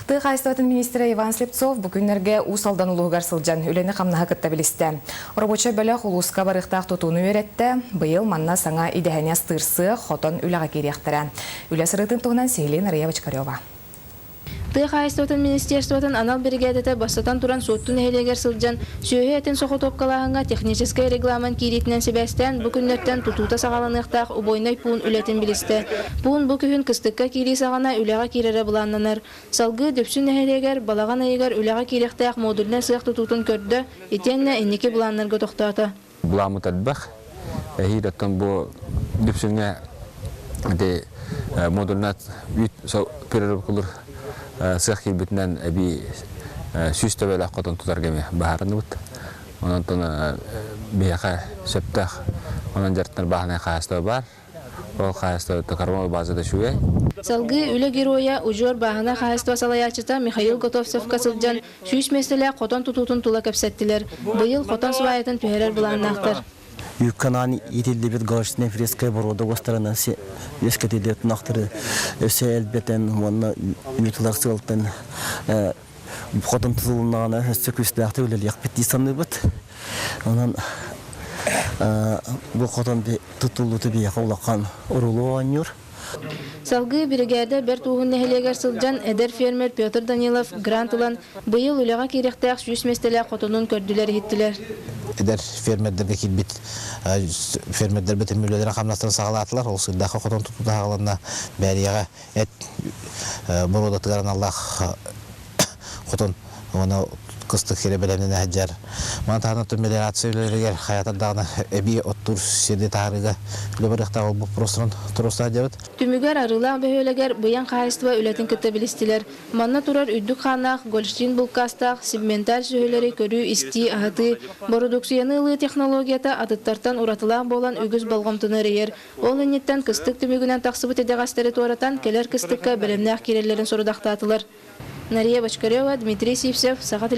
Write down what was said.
Тыйхайстыватын министрі Иван Слепцов бүгінерге усалдан улуғығар сылжан үлені қамнаға кітті білісті. Робоча бөлі құлысқа барықтақ тұтуыны өретті, бұйыл манна саңа идеғене стырсы хотон үліға керектірі. Үлі сырытын тұғынан Сейлин Рыевич-Карева. Тыйхайстыватын министерствотын анал бригадеті бастатан туран соттун әйлегер сылжан сүйе әтін соқы топқалағынға техническай регламент кейретінен себәстен бүкіннерттен тұтута сағаланықтақ убойнай пуын үлетін білісті. Пуын бүкіхін кыстыққа кейрей сағана үліға кейрері бұланнанар. Салғы дөпсін әйлегер балаған әйгер үліға кейректәқ модулінен сық тұтутын көрді, етенне әнеке бұланнарға тоқтаты. Бұламыт әдбәқ, әйіреттен бұл дөпсінге модулінат переріп қылыр сық келбетінен әбі сүйіс төбелі аққотын тұтар кеме бағарыны бұд. Онан тұны бейіға сөптәқ, онан жарттар бағына қайыстығы бар. Ол қайыстығы карбон базада шуе. Салғы үлі героя ұжор бағына қайыстығы салаячыта Михаил Готовцевқа сылжан сүйіс меселі қотын тұтутын тұла көпсеттілер. Бұйыл қотын суайатын түйерер бұланнақтыр. Юкканан итилди бит гашны фреская борода гостарына ескетилди нахтыры өсе элбетен монна митлар сылтын хотон тулунгана сөкүстәхте үлел якпетти санны бит. Онан бу хотон би тутулуты би якулакан урулу анюр. Салғы бригада бір туғын нәхелегер сылжан әдер фермер Петр Данилов грантылан бұйыл үліға керектәқ сүйіс местелі қотынын көрділер еттілер. Әдер фермердерге келбет, фермердер бітім үлелері қамнастырын сағалатылар, ол сылдағы қотын тұтуды ағаларына бәрияға әт бұрудатығарын Аллах қотын оны кыстық кере білемнен әджар. Мантағына төмелерация үлелерігер қаятардағына әбей оттур серде тағырыға үлебіріқтағы ол бұл простырын тұрыста әджабыд. Түмігер арылақ бөхөлегер бұян қайыстыва үлетін күтті білістілер. Манна тұрар үддік қанақ, Голштин бұлқастақ, сегменталь сөйлері көрі, исти, ағыты, борудуксияны технологията атыттартан ұратылақ болан үгіз балғамтыны рейер. Ол әнеттен кыстық түмігінен тақсыбыт едеғастары туаратан келер кыстыққа білімнәқ керелерін сұрудақтатылар. Нария Бочкарева, Дмитрий Сивсев, Сағат